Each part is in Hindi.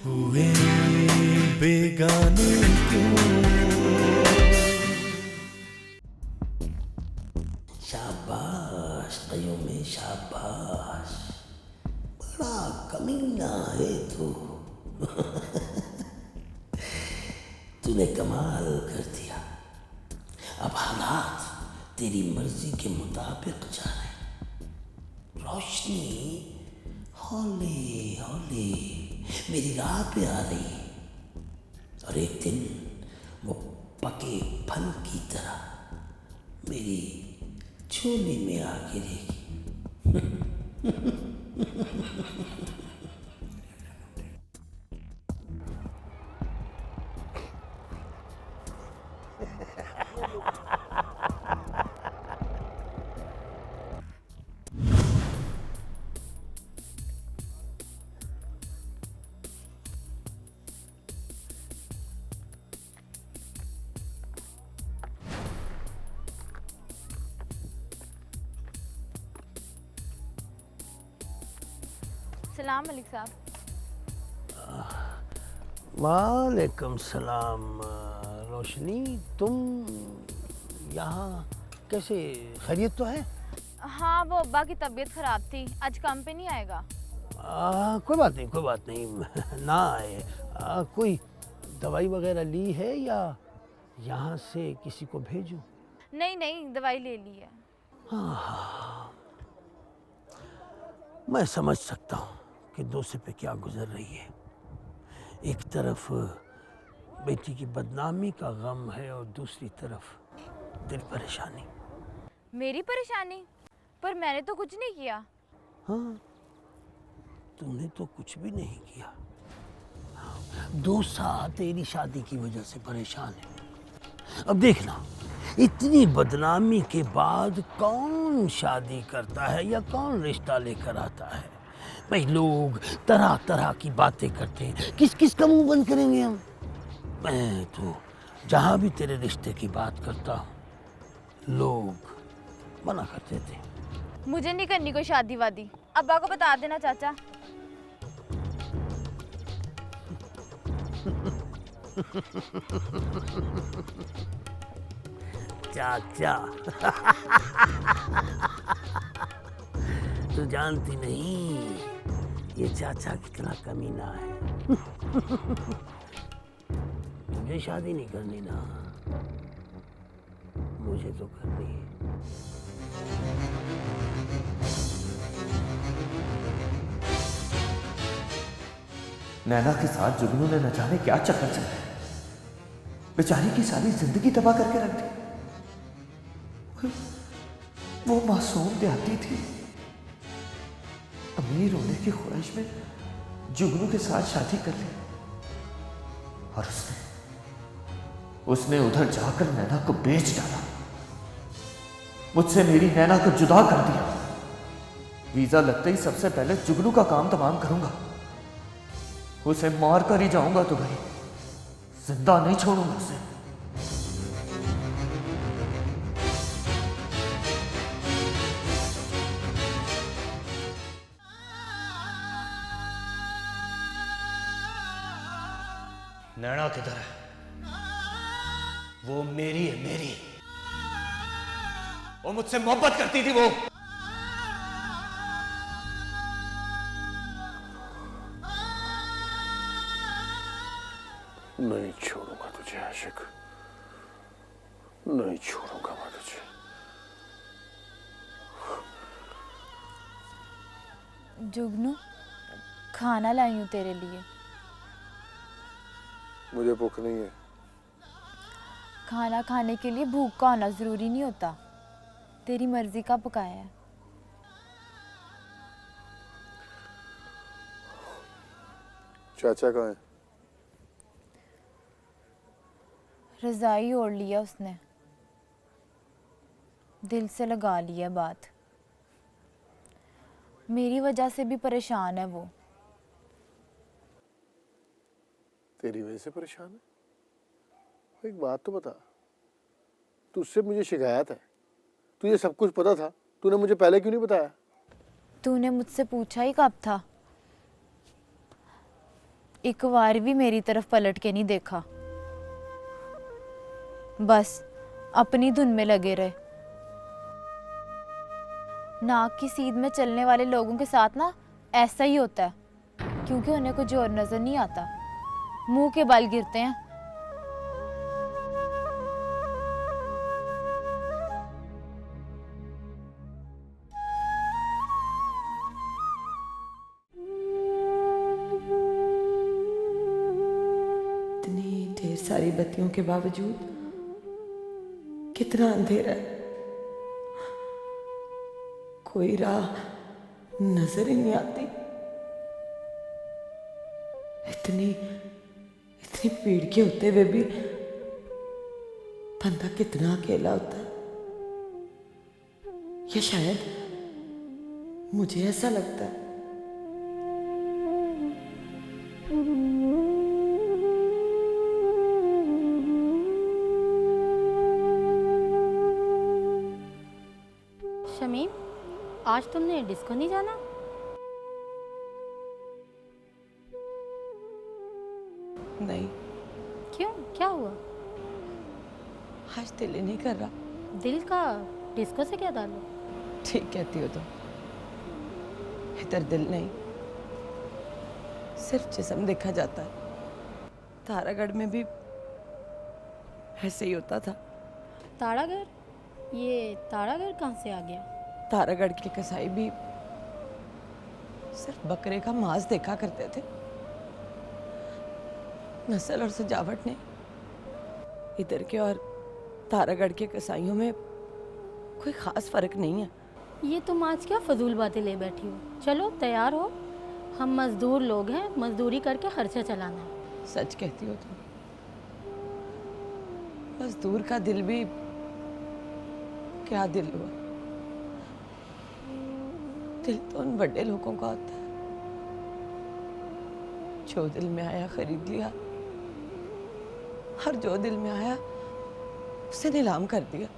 हुए बेगाने क्यों। शाबाश कयूमी शाबाश, बड़ा कमीना है तू। तूने कमाल कर दिया। अब हालात तेरी मर्जी के मुताबिक जा रहे हैं। रोशनी हौली हौली मेरी राह पे आ रही है और एक दिन वो पके फल की तरह मेरी झोली में आ गिरेगी। सलाम मलिक साहब। वालेकुम सलाम। रोशनी, तुम यहाँ कैसे? खैरियत तो है? हाँ, वो अब्बा की तबीयत ख़राब थी, आज काम पे नहीं आएगा। कोई बात नहीं, कोई बात नहीं, ना आए। कोई दवाई वगैरह ली है या यहाँ से किसी को भेजूं? नहीं नहीं, दवाई ले ली है। हाँ, मैं समझ सकता हूँ कि दूसरे पे क्या गुजर रही है। एक तरफ बेटी की बदनामी का गम है और दूसरी तरफ दिल परेशानी। मेरी परेशानी? पर मैंने तो कुछ नहीं किया। हाँ, तुमने तो कुछ भी नहीं किया। दूसरा तेरी शादी की वजह से परेशान है। अब देखना, इतनी बदनामी के बाद कौन शादी करता है या कौन रिश्ता लेकर आता है? भाई, लोग तरह तरह की बातें करते हैं, किस किस का मुंह बंद करेंगे हम? मैं तो जहां भी तेरे रिश्ते की बात करता हूं, लोग मना करते थे। मुझे नहीं करनी कोई शादी वादी, अब्बा को बता देना चाचा। चाचा। तू जानती नहीं ये चाचा कितना कमीना है। मुझे शादी नहीं करनी ना, मुझे तो करनी है। नैना के साथ जुगनू ने न जाने क्या चक्कर चलाया, बेचारी की सारी जिंदगी तबाह करके रख दी। वो मासूम देहाती थी, अमीर होने की ख्वाहिश में जुगनू के साथ शादी कर ली और उसने उधर जाकर नैना को बेच डाला। मुझसे मेरी नैना को जुदा कर दिया। वीजा लगते ही सबसे पहले जुगनू का काम तमाम करूंगा, उसे मार कर ही जाऊंगा तो भाई, जिंदा नहीं छोड़ूंगा उसे। नैना किधर है? वो मेरी है, मेरी। वो मुझसे मोहब्बत करती थी। वो नहीं छोड़ूंगा तुझे आशिक, नहीं छोड़ूंगा मैं तुझे। जुगनू, खाना लाई हूँ तेरे लिए। मुझे भूख नहीं है। खाना खाने के लिए भूख का होना जरूरी नहीं होता, तेरी मर्जी का पकाया है। चाचा कहाँ है? रजाई ओढ़ लिया उसने, दिल से लगा लिया बात। मेरी वजह से भी परेशान है वो। तेरी वजह से परेशान है? एक बात तो बता, तुझसे मुझे शिकायत है, तुझे सब कुछ पता था, तूने मुझे पहले क्यों नहीं बताया? तूने मुझसे पूछा ही कब था? एक बार भी मेरी तरफ पलट के नहीं देखा, बस अपनी धुन में लगे रहे। नाक की सीध में चलने वाले लोगों के साथ ना ऐसा ही होता है, क्योंकि उन्हें कुछ और नजर नहीं आता, मुंह के बाल गिरते हैं। इतनी ढेर सारी बत्तियों के बावजूद कितना अंधेरा है, कोई राह नजर ही नहीं आती। इतनी इतनी भीड़ के होते हुए भी बंदा कितना अकेला होता है। या शायद मुझे ऐसा लगता है। शमीम, आज तुमने डिस्को नहीं जाना? नहीं, क्यों, क्या हुआ? आज दिल ही नहीं कर रहा। दिल का डिस्को से क्या डालो? ठीक कहती हो तुम। इधर दिल नहीं, सिर्फ जिस्म देखा जाता है। तारागढ़ में भी ऐसे ही होता था। तारागढ़? ये तारागढ़ कहाँ से आ गया? तारागढ़ के कसाई भी सिर्फ बकरे का मांस देखा करते थे। नस्ल और सजावट ने इधर के और तारागढ़ के कसाईयों में कोई खास फर्क नहीं है। ये तुम आज क्या फजूल बातें ले बैठी हो? चलो तैयार हो, हम मजदूर लोग हैं, मजदूरी करके खर्चा चलाना है। सच कहती हो तुम। मजदूर का दिल भी क्या दिल हुआ। दिल तो उन बड़े लोगों का होता है, जो दिल में आया खरीद लिया, और जो दिल में आया उसे नीलाम कर दिया।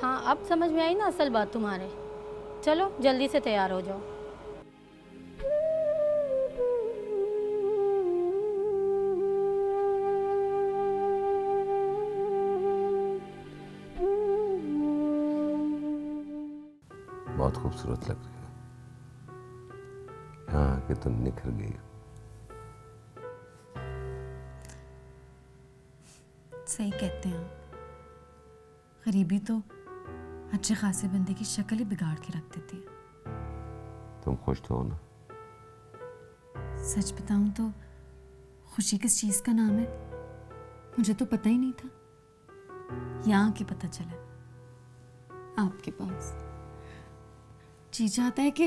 हाँ, अब समझ में आई ना असल बात तुम्हारे। चलो जल्दी से तैयार हो जाओ। बहुत खूबसूरत लग रही है। यहाँ आके तुम निखर गई। सही कहते हैं आप। गरीबी तो अच्छे खासे बंदे की शक्ल ही बिगाड़ के रख देती है। तुम खुश तो हो ना? सच बताऊं तो खुशी किस चीज का नाम है मुझे तो पता ही नहीं था। यहाँ के पता चला आपके पास। जी चाहता है कि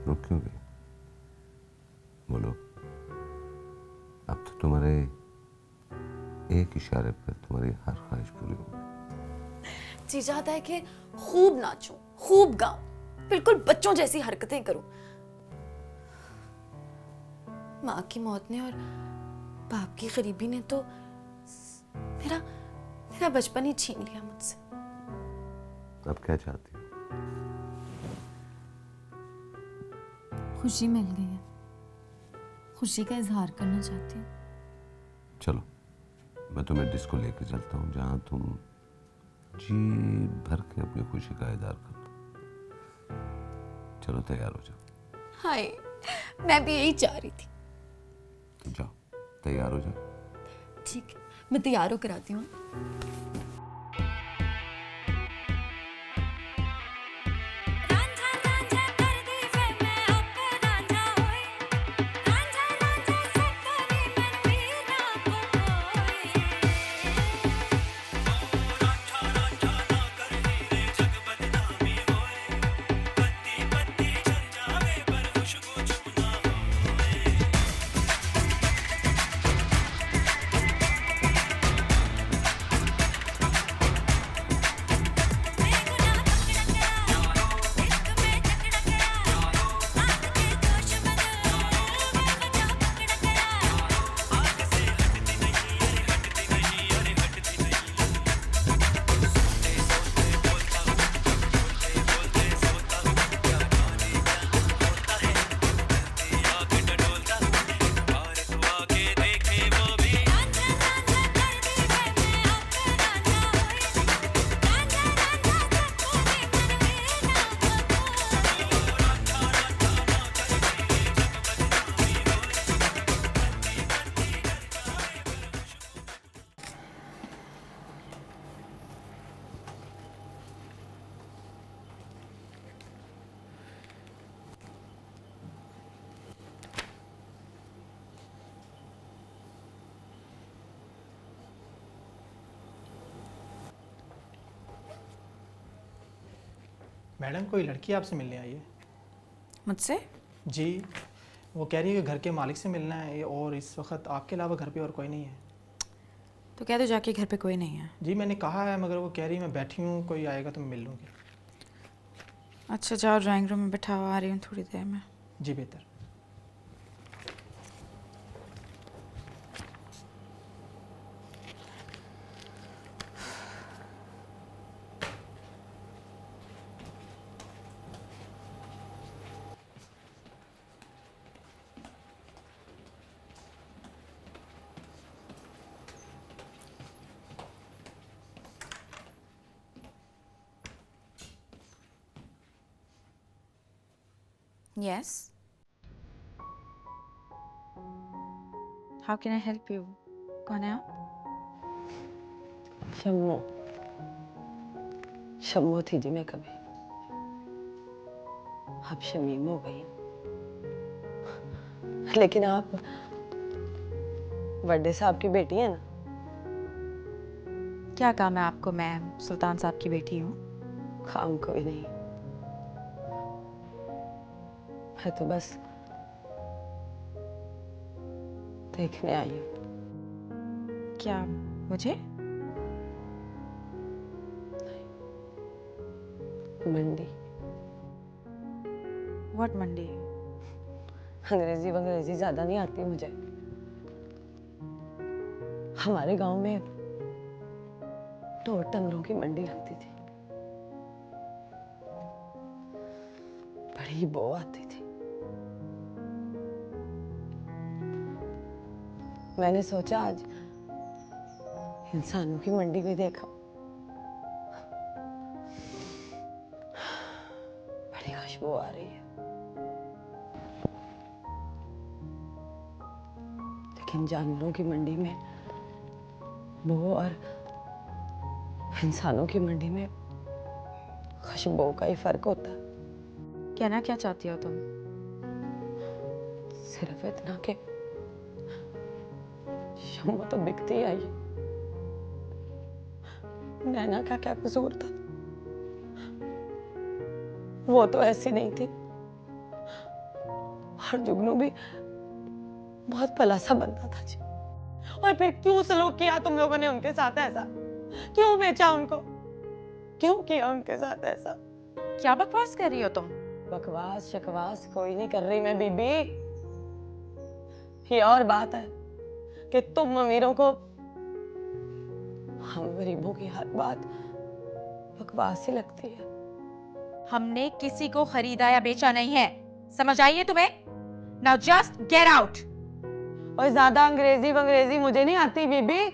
रुक क्यों गई? बोलो। अब तो तुम्हारे एक इशारे पर तुम्हारी हर ख्वाहिश पूरी हो गई। जी चाहता है कि खूब नाचूं, खूब गाऊं, बिल्कुल बच्चों जैसी हरकतें करूं। माँ की मौत ने और बाप की गरीबी ने तो मेरा बचपन ही छीन लिया मुझसे। अब क्या चाहती हो? खुशी मिल गई है, खुशी का इजहार करना चाहती हूँ। चलो मैं तुम्हें डिस्को लेके चलता हूँ, जहाँ तुम जी भर के अपनी खुशी का इजहार करो। चलो तैयार हो जाओ। हाय, मैं भी यही चाह रही थी। तो जाओ तैयार हो जाओ। ठीक है, मैं तैयार होकर आती हूँ। मैडम कोई लड़की आपसे मिलने आई है। मुझसे? जी, वो कह रही है कि घर के मालिक से मिलना है और इस वक्त आपके अलावा घर पे और कोई नहीं है। तो कह दो जाके घर पे कोई नहीं है। जी मैंने कहा है, मगर वो कह रही मैं बैठी हूँ, कोई आएगा तो मैं मिल लूँगी। अच्छा जाओ ड्राइंग रूम में बैठाओ, आ रही हूँ थोड़ी देर में। जी बेहतर। Yes. How can I help you? कौन है आप? शम्मो। शम्मो थी जी मैं कभी, अब शमीम हो गई। लेकिन आप बड़े साहब की बेटी है ना? क्या काम है आपको? मैं सुल्तान साहब की बेटी हूँ। काम कोई नहीं, मैं तो बस देखने आई हूँ। क्या मुझे? मंडी। व्हाट मंडी? अंग्रेजी ज्यादा नहीं आती मुझे। हमारे गांव में ढोर डंगरों की मंडी लगती थी, बड़ी बो आती थी। मैंने सोचा आज इंसानों की मंडी भी देखा, बड़ी खुशबू आ रही है। लेकिन जानवरों की मंडी में बो और इंसानों की मंडी में खुशबू का ही फर्क होता है। कहना क्या चाहती हो तुम? सिर्फ इतना कि शम्मो तो बिकती आई है, नैना का क्या कसूर था? वो तो ऐसी नहीं थी, और जुगनू भी बहुत भला सा बंदा था जी। और फिर क्यों सलूक किया तुम लोगों ने उनके साथ ऐसा? क्यों बेचा उनको? क्यों किया उनके साथ ऐसा? क्या बकवास कर रही हो तुम? बकवास शकवास कोई नहीं कर रही मैं बीबी। ये और बात है कि तुम अमीरों को हम गरीबों की हर बात बकवास ही लगती है। हमने किसी को खरीदा या बेचा नहीं है, समझ आई है तुम्हें? Now just get out. और ज्यादा अंग्रेजी मुझे नहीं आती बीबी,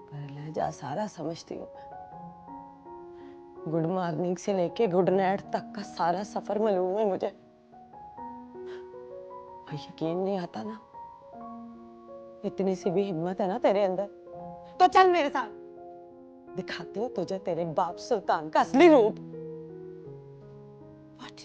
पर लहजा सारा समझती हूँ। गुड मॉर्निंग से लेके गुड नाइट तक का सारा सफर मालूम है मुझे। और यकीन नहीं आता ना, इतनी सी भी हिम्मत है ना तेरे अंदर, तो चल मेरे साथ, दिखाती हूँ तुझे तेरे बाप सुल्तान का असली रूप। What?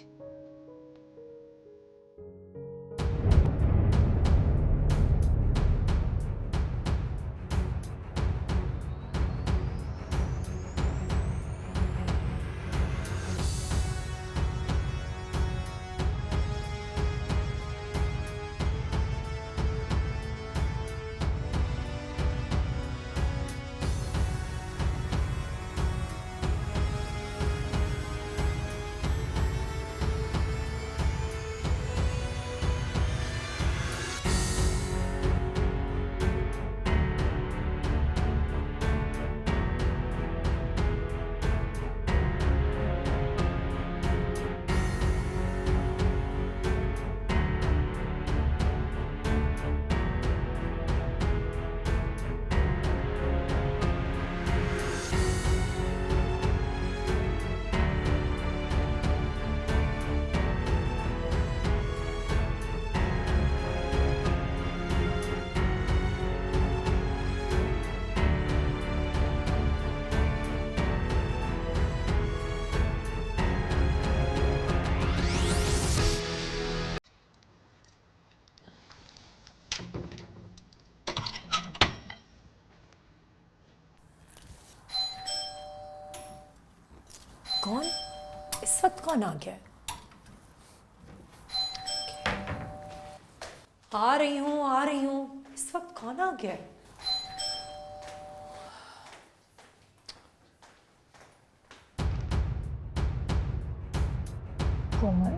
कौन इस वक्त कौन आ गया है? आ रही हूँ इस वक्त कौन आ गया है? कोमल,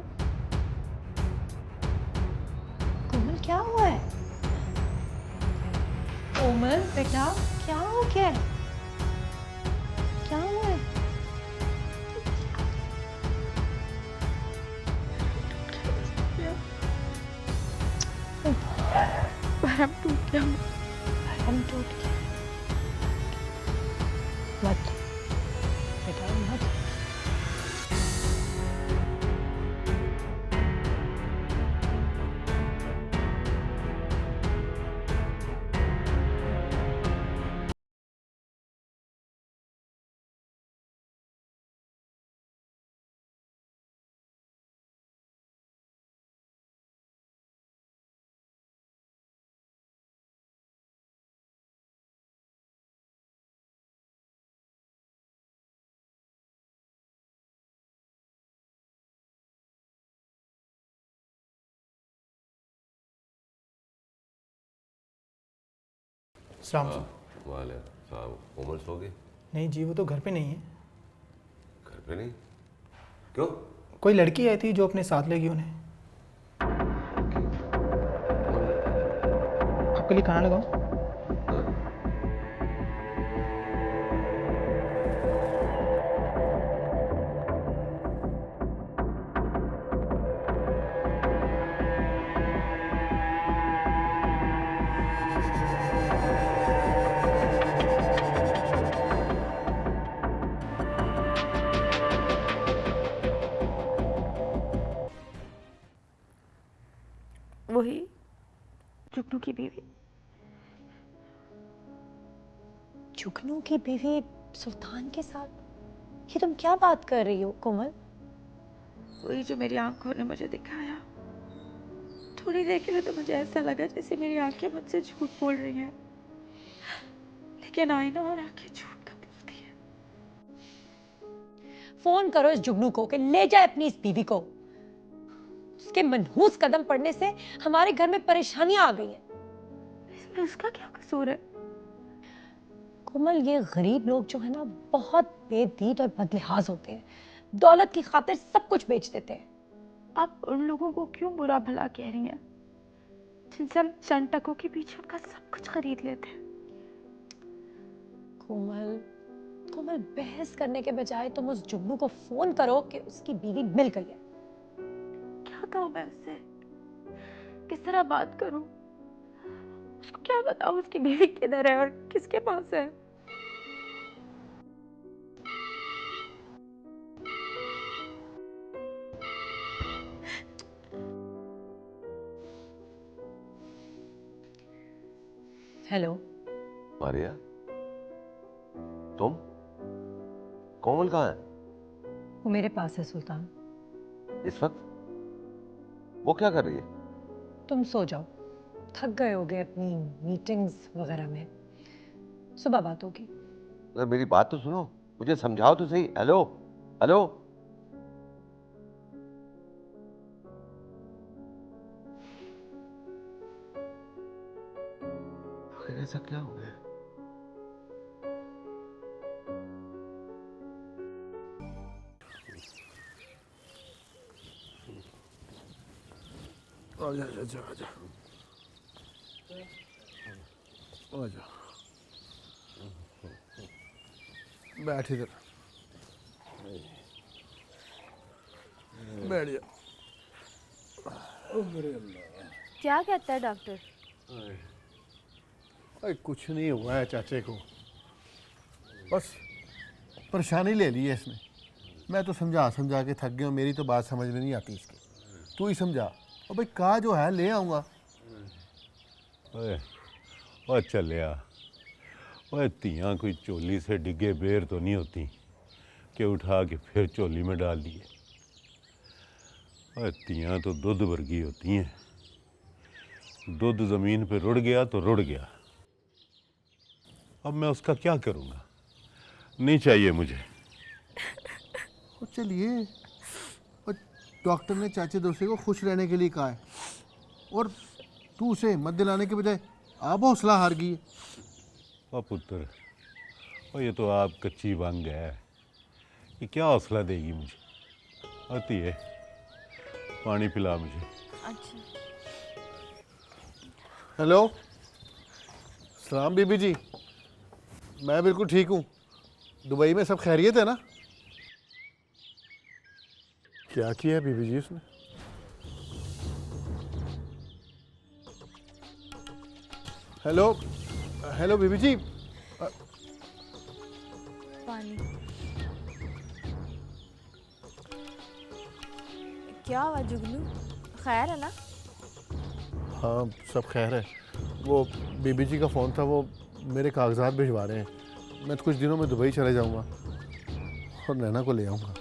कोमल क्या हुआ है? कोमल बेटा क्या हो गया है? क्या हुआ है? भरम टूट गया। भरम टूट गया। मत बेटा मत। वाले साहब कोमल सो गए? नहीं जी, वो तो घर पे नहीं है। घर पे नहीं? क्यों? कोई लड़की आई थी जो अपने साथ ले गई उन्हें। आपके लिए खाना लगाऊं? वही जुगनू की बीवी। जुगनू की बीवी सुल्तान के साथ? ये तुम क्या बात कर रही हो कोमल? वही जो मेरी आंखों ने मुझे दिखाया। थोड़ी देर के लिए तो मुझे ऐसा लगा जैसे मेरी आंखें मुझसे झूठ बोल रही हैं, लेकिन आईना और आंखें झूठ का बोलती हैं। फोन करो इस जुगनू को कि ले जाए अपनी इस बीवी को। उसके मनहूस कदम पड़ने से हमारे घर में परेशानियां आ गई हैं। इसमें उसका क्या कसूर है? कोमल, ये गरीब लोग जो है ना, बहुत बेदीन और बदलिहाज होते हैं। दौलत की खातिर सब कुछ बेच देते हैं। आप उन लोगों को क्यों बुरा भला कह रही हैं, जिनसे हम चंद टकों के पीछे उनका सब कुछ खरीद लेते हैं? कोमल, कोमल, बहस करने के बजाय तुम उस जुगनू को फोन करो कि उसकी बीवी मिल गई है। क्या कहूं मैं उससे? किस तरह बात करूं? उसको क्या बताऊं उसकी बीवी किधर है और किसके पास है? हेलो मारिया, तुम? कोमल कहाँ है? वो मेरे पास है सुल्तान। इस वक्त? वो क्या कर रही है? तुम सो जाओ, थक गए होगे अपनी मीटिंग्स वगैरह में। सुबह बात होगी। अरे मेरी बात तो सुनो, मुझे समझाओ तो सही। Hello hello. ऐसा क्या हो गया? आजा आजा आजा आजा, बैठ इधर, बैठ जा। क्या कहता है डॉक्टर? अरे कुछ नहीं हुआ है चाचे को, बस परेशानी ले ली है इसने। मैं तो समझा समझा के थक गया हूँ, मेरी तो बात समझ में नहीं आती इसकी। तू ही समझा। और भाई कहा जो है ले आऊँगा। ओए चलिया, ओए तियाँ कोई चोली से डिगे बेर तो नहीं होती कि उठा के फिर चोली में डाल दिए। ओए तियाँ तो दूध वर्गी होती हैं। दूध ज़मीन पे रुड़ गया तो रुड़ गया। अब मैं उसका क्या करूँगा? नहीं चाहिए मुझे। और चलिए, और डॉक्टर ने चाचे दोसे को खुश रहने के लिए कहा है और तू उसे मत दिलाने के बजाय आप हौसला हार गई है। और पुत्र, और ये तो आप कच्ची बंग है, ये क्या हौसला देगी मुझे। आती है, पानी पिला मुझे। अच्छा। हेलो, सलाम बीबी जी, मैं बिल्कुल ठीक हूँ। दुबई में सब खैरियत है ना? क्या किया है बीबी जी उसने? हेलो हेलो बीबी जी। पानी। क्या हुआ जुगनू, खैर है ना? हाँ सब खैर है। वो बीबी जी का फ़ोन था, वो मेरे कागजात भिजवा रहे हैं। मैं कुछ दिनों में दुबई चले जाऊंगा और नैना को ले आऊँगा।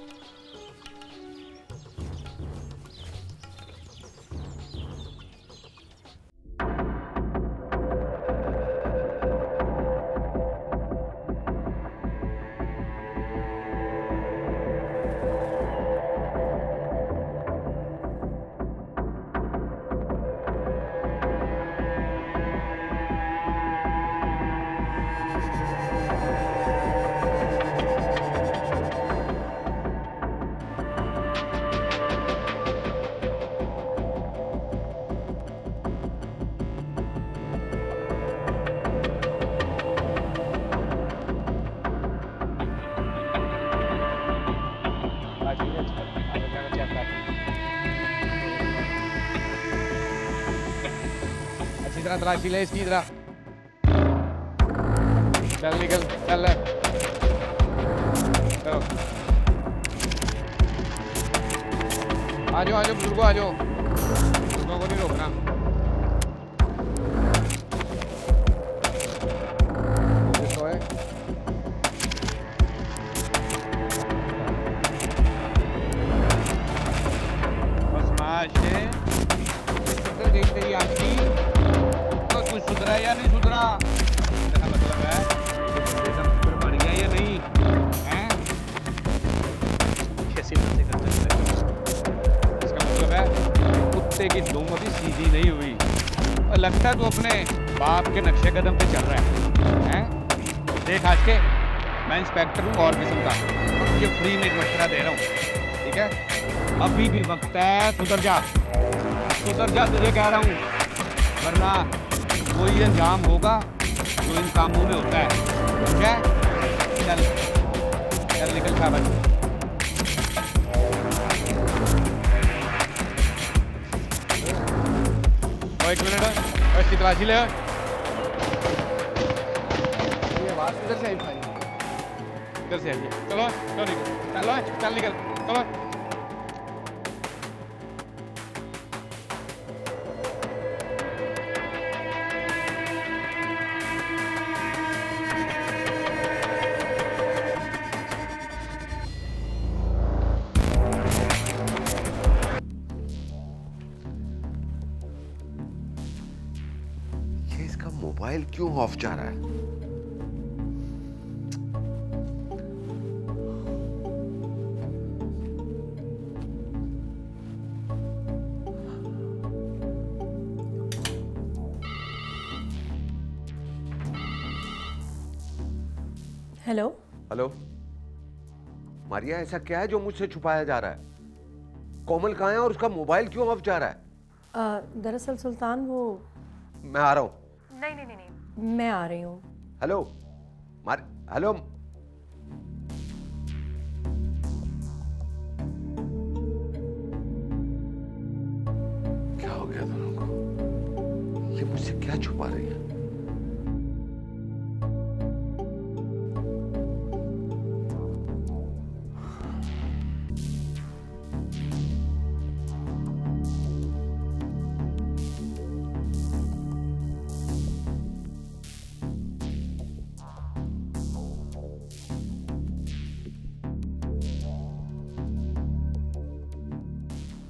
अच्छी तरह तलाशी ले इसकी तरह। चल निकल, चल चलो, आ जाओ बुजुर्गो, आ जाओ, बुजुर्गों को नहीं रोकना। बस माशे देख तेरी आंटी तो तू सुधरा या नहीं सुधरा, इसका मतलब है एकदम बढ़ गया या नहीं हैं? कैसी बातें करते हैं? इसका मतलब है कुत्ते की दुम अभी सीधी नहीं हुई और लगता है तू अपने बाप के नक्शे कदम पे चल रहा है हैं? देख आज के मैं इंस्पेक्टर हूँ और किस्म का, और ये फ्री में एक मशवरा दे रहा हूँ, ठीक है? अभी भी वक्त है, सुधर जा तुझे कह रहा हूँ, वरना कोई अंजाम होगा जो इन कामों में होता है, ठीक है? चल चल निकल शाबाश। एक मिनट, इसकी तलाशी ले। ये आवाज किधर से आई भाई? इधर से आई है। चलो चलो निकल, चल निकल, चलो। मोबाइल क्यों ऑफ जा रहा है? हेलो हेलो मारिया, ऐसा क्या है जो मुझसे छुपाया जा रहा है? कोमल कहाँ है और उसका मोबाइल क्यों ऑफ जा रहा है? दरअसल सुल्तान वो मैं आ रहा हूँ। नहीं मैं आ रही हूँ। हेलो हेलो क्या हो गया दोनों को? ये मुझसे क्या छुपा रही है?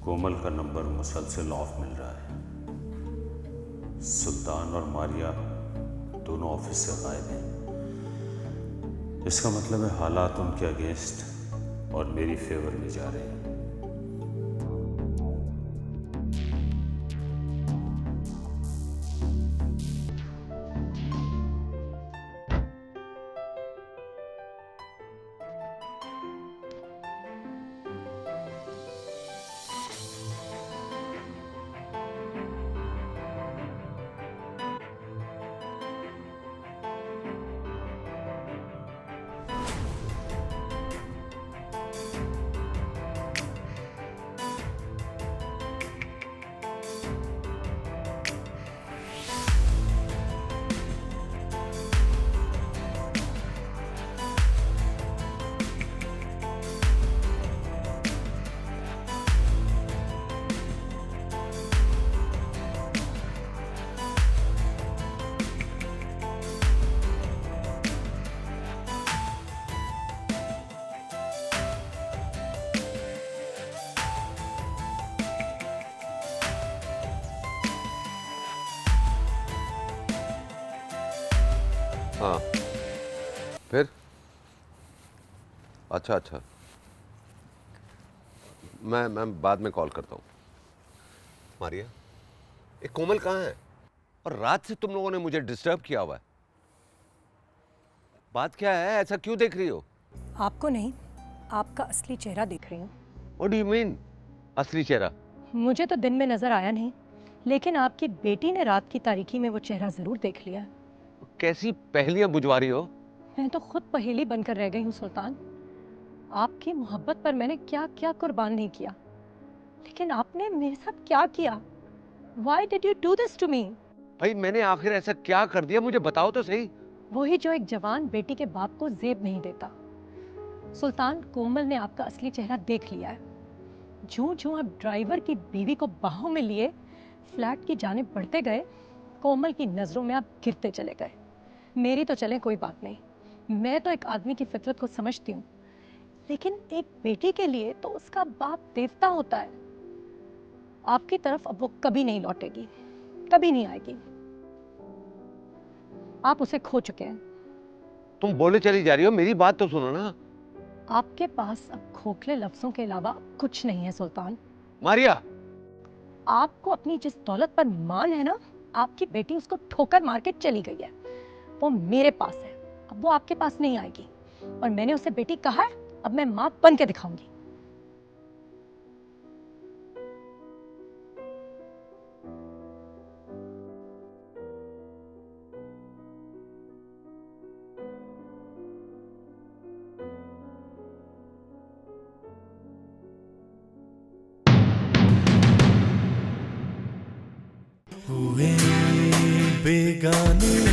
कोमल का नंबर मुसलसल ऑफ मिल रहा है। सुल्तान और मारिया दोनों ऑफिस से गायब हैं। इसका मतलब है हालात उनके अगेंस्ट और मेरी फेवर में जा रहे हैं। हाँ, फिर? अच्छा, मैं बाद में कॉल करता हूँ। मारिया, ये कोमल कहाँ है? और रात से तुम लोगों ने मुझे डिस्टर्ब किया हुआ है। बात क्या है? ऐसा क्यों देख रही हो? आपको नहीं, आपका असली चेहरा देख रही हूँ। What do you mean? असली चेहरा? मुझे तो दिन में नजर आया नहीं, लेकिन आपकी बेटी ने रात की तारीकी में वो चेहरा जरूर देख लिया। कैसी पहेलियां बुझवा रही हो? मैं तो खुद पहेली बनकर रह गई हूँ सुल्तान। आपकी मोहब्बत पर मैंने क्या क्या कुर्बान नहीं किया, लेकिन आपने मेरे साथ क्या किया? Why did you do this to me? भाई मैंने आखिर ऐसा क्या कर दिया, मुझे बताओ तो सही। वही जो एक जवान बेटी के बाप को जेब नहीं देता। सुल्तान, कोमल ने आपका असली चेहरा देख लिया है। जो आप ड्राइवर की बीवी को बाहों में लिए फ्लैट की जानिब बढ़ते गए, कोमल की नजरों में आप गिरते चले गए। मेरी तो चले कोई बात नहीं, मैं तो एक आदमी की फितरत को समझती हूँ, लेकिन एक बेटी के लिए तो उसका बाप देवता होता है। आपकी तरफ अब वो कभी नहीं लौटेगी, कभी नहीं आएगी। आप उसे खो चुके हैं। तुम बोले चली जा रही हो, मेरी बात तो सुनो ना। आपके पास अब खोखले लफ्जों के अलावा कुछ नहीं है सुल्तान। मारिया, आपको अपनी जिस दौलत पर मान है ना, आपकी बेटी उसको ठोकर मार के चली गई है। वो मेरे पास है, अब वो आपके पास नहीं आएगी। और मैंने उसे बेटी कहा है, अब मैं मां बन के दिखाऊंगी। हुए बेगाने